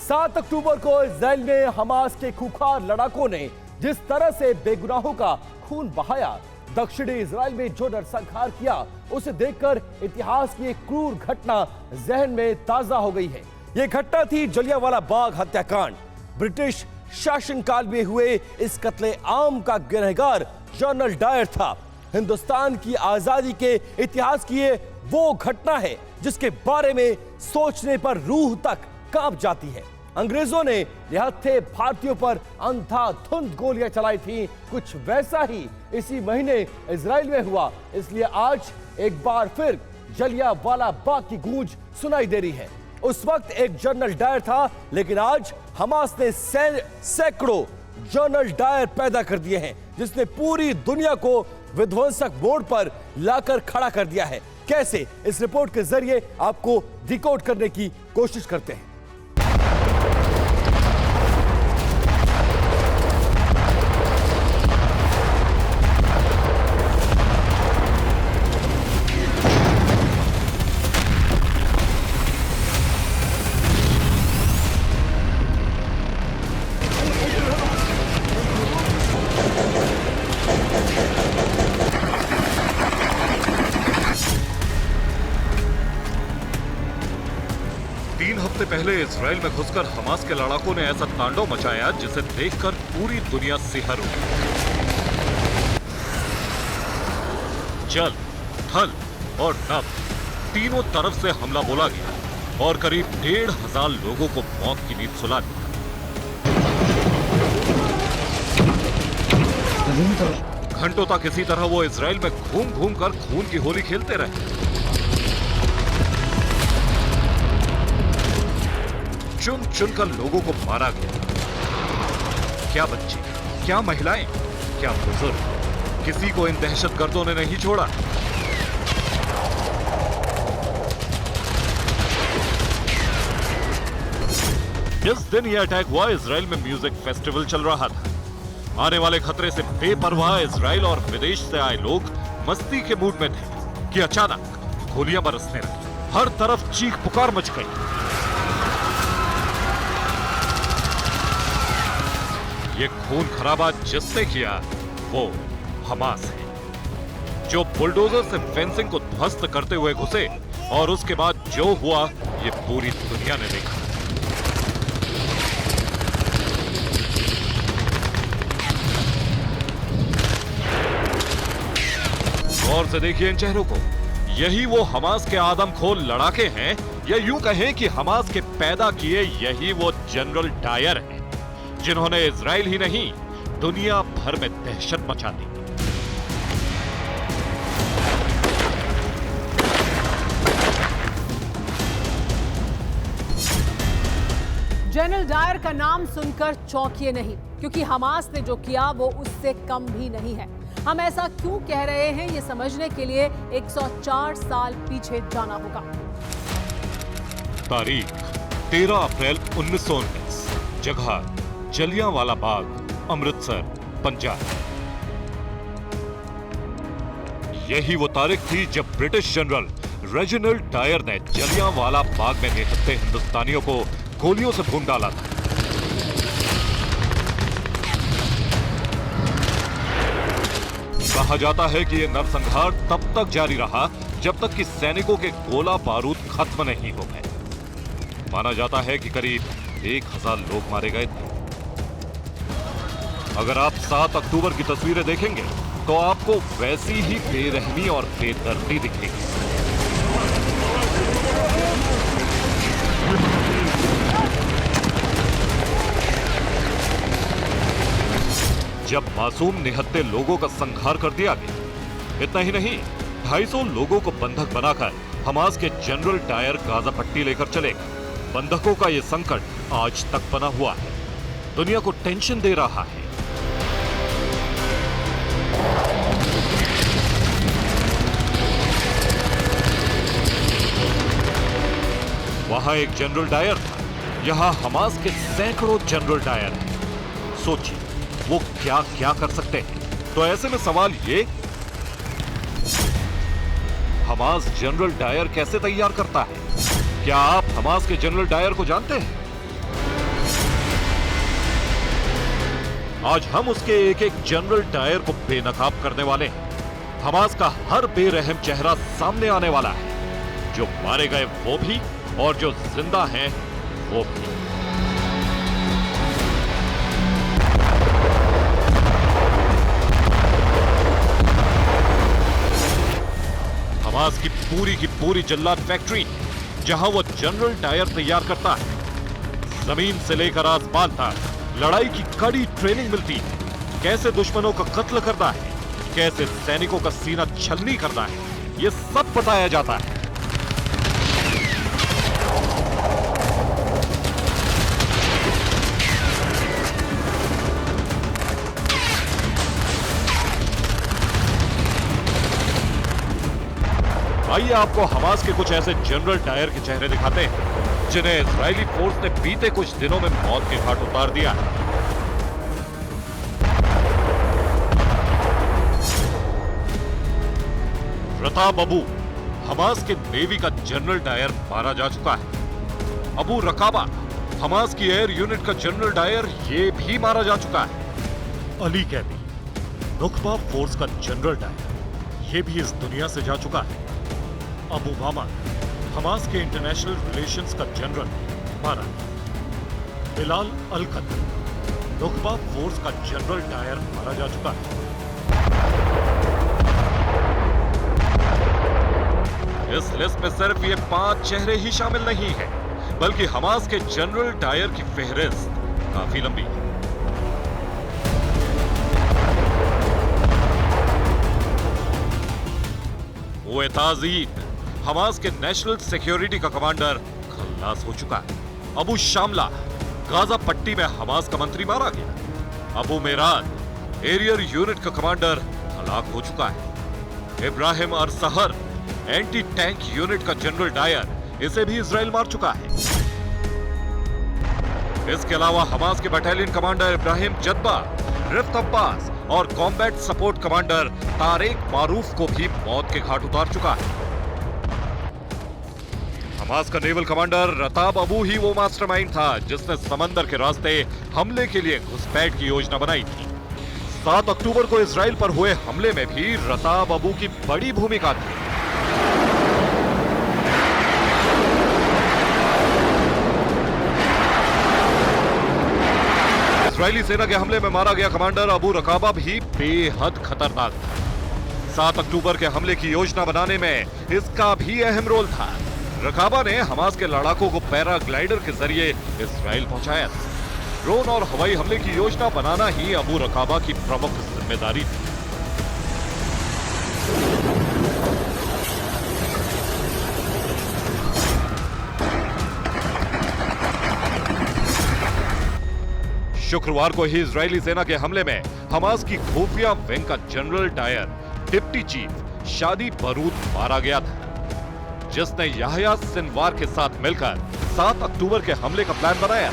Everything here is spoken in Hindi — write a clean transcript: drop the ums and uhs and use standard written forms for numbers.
7 अक्टूबर को इस्राएल में हमास के खूंखार लड़ाकों ने जिस तरह से बेगुनाहों का खून बहाया, दक्षिणी इस्राएल में जो नरसंहार किया, उसे देखकर इतिहास की एक क्रूर घटना जहन में ताजा हो गई है। यह घटना थी जलियांवाला बाग हत्याकांड। ब्रिटिश शासनकाल में हुए इस कत्ले आम का गिरहगार जनरल डायर था। हिंदुस्तान की आजादी के इतिहास की ये वो घटना है जिसके बारे में सोचने पर रूह तक कांप जाती है। अंग्रेजों ने निहत्थे भारतीयों पर अंधाधुंध गोलियां चलाई थी। कुछ वैसा ही इसी महीने इजराइल में हुआ। इसलिए आज एक बार फिर जलियांवाला बाग की गूंज सुनाई दे रही है। उस वक्त एक जनरल डायर था, लेकिन आज हमास ने सैकड़ों जनरल डायर पैदा कर दिए हैं, जिसने पूरी दुनिया को विध्वंसक मोड़ पर लाकर खड़ा कर दिया है। कैसे, इस रिपोर्ट के जरिए आपको डिकोड करने की कोशिश करते हैं। पहले इजराइल में घुसकर हमास के लड़ाकों ने ऐसा तांडव मचाया जिसे देखकर पूरी दुनिया सिहर उठी। जल, थल और नभ तीनों तरफ से हमला बोला गया और करीब 1500 लोगों को मौत की नींद सुला दी। घंटों तक इसी तरह वो इजराइल में घूम घूम कर खून की होली खेलते रहे। चुन चुनकर लोगों को मारा गया। क्या बच्चे, क्या महिलाएं, क्या बुजुर्ग, किसी को इन दहशतगर्दों ने नहीं छोड़ा। जिस दिन यह अटैक हुआ, इजराइल में म्यूजिक फेस्टिवल चल रहा था। आने वाले खतरे से बेपरवाह इजराइल और विदेश से आए लोग मस्ती के मूड में थे कि अचानक गोलियां बरसने लगी। हर तरफ चीख पुकार मच गई। ये खून खराबा जिसने किया वो हमास है, जो बुलडोजर से फेंसिंग को ध्वस्त करते हुए घुसे और उसके बाद जो हुआ ये पूरी दुनिया ने देखा। गौर से देखिए इन चेहरों को। यही वो हमास के आदमखोर लड़ाके हैं, या यूं कहें कि हमास के पैदा किए यही वो जनरल डायर हैं, जिन्होंने इजराइल ही नहीं दुनिया भर में दहशत मचा दी। जनरल डायर का नाम सुनकर चौंकिए नहीं, क्योंकि हमास ने जो किया वो उससे कम भी नहीं है। हम ऐसा क्यों कह रहे हैं, ये समझने के लिए 104 साल पीछे जाना होगा। तारीख 13 अप्रैल 1919, जगह जलियांवाला बाग, अमृतसर, पंजाब। यही वो तारीख थी जब ब्रिटिश जनरल रेजिनाल्ड डायर ने जलियांवाला बाग में निहत्थे हिंदुस्तानियों को गोलियों से भून डाला था। कहा जाता है कि यह नरसंहार तब तक जारी रहा जब तक कि सैनिकों के गोला बारूद खत्म नहीं हो गए। माना जाता है कि करीब 1000 लोग मारे गए थे। अगर आप 7 अक्टूबर की तस्वीरें देखेंगे तो आपको वैसी ही बेरहमी और बेदर्दी दिखेगी। जब मासूम निहत्थे लोगों का संहार कर दिया गया। इतना ही नहीं, 250 लोगों को बंधक बनाकर हमास के जनरल डायर गाजा पट्टी लेकर चले गए। बंधकों का यह संकट आज तक बना हुआ है, दुनिया को टेंशन दे रहा है। वहां एक जनरल डायर था, यहां हमास के सैकड़ों जनरल डायर हैं। सोचिए वो क्या क्या कर सकते हैं। तो ऐसे में सवाल ये, हमास जनरल डायर कैसे तैयार करता है? क्या आप हमास के जनरल डायर को जानते हैं? आज हम उसके एक एक जनरल डायर को बेनकाब करने वाले हैं। हमास का हर बेरहम चेहरा सामने आने वाला है, जो मारे गए वो भी और जो जिंदा हैं वो भी। हमास की पूरी जल्लाद फैक्ट्री, जहां वो जनरल डायर तैयार करता है, जमीन से लेकर आसमान तक लड़ाई की कड़ी ट्रेनिंग मिलती है। कैसे दुश्मनों का कत्ल करना है, कैसे सैनिकों का सीना छलनी करना है, ये सब बताया जाता है। आइए आपको हमास के कुछ ऐसे जनरल डायर के चेहरे दिखाते हैं जिन्हें इजरायली फोर्स ने बीते कुछ दिनों में मौत के घाट उतार दिया है। रताब अबू, हमास के नेवी का जनरल डायर, मारा जा चुका है। अबू रकाबा, हमास की एयर यूनिट का जनरल डायर, ये भी मारा जा चुका है। अली कैदी, नुकबा फोर्स का जनरल डायर, ये भी इस दुनिया से जा चुका है। अबू मामा, हमास के इंटरनेशनल रिलेशंस का जनरल, मारा। बिलाल अल-कद्र, नुकबा फोर्स का जनरल डायर, मारा जा चुका है। इस लिस्ट में सिर्फ ये 5 चेहरे ही शामिल नहीं हैं, बल्कि हमास के जनरल डायर की फेहरिस्त काफी लंबी है। वो ताजीद, हमास के नेशनल सिक्योरिटी का कमांडर, खल्लास हो चुका है। अबू शामला, गाजा पट्टी में हमास का मंत्री मारा गया। अबू मेराद, एरियर यूनिट का कमांडर, हलाक हो चुका है। इब्राहिम अर-सहर, एंटी टैंक यूनिट का जनरल डायर, इसे भी इजराइल मार चुका है। इसके अलावा हमास के बटालियन कमांडर इब्राहिम जद्बा, रिफ्त अब्बास और कॉम्बैट सपोर्ट कमांडर तारिक मारूफ को भी मौत के घाट उतार चुका है। हमास का नेवल कमांडर रताब अबू ही वो मास्टरमाइंड था जिसने समंदर के रास्ते हमले के लिए घुसपैठ की योजना बनाई थी। 7 अक्टूबर को इजराइल पर हुए हमले में भी रताब अबू की बड़ी भूमिका थी। इजरायली सेना के हमले में मारा गया कमांडर अबू रकाबा भी बेहद खतरनाक था। 7 अक्टूबर के हमले की योजना बनाने में इसका भी अहम रोल था। रकाबा ने हमास के लड़ाकों को पैराग्लाइडर के जरिए इजराइल पहुंचाया था। ड्रोन और हवाई हमले की योजना बनाना ही अबू रकाबा की प्रमुख जिम्मेदारी थी। शुक्रवार को ही इजरायली सेना के हमले में हमास की खुफिया विंग का जनरल डायर, डिप्टी चीफ शादी बरूद मारा गया था, जिसने याह्या सिनवार के साथ मिलकर 7 अक्टूबर के हमले का प्लान बनाया।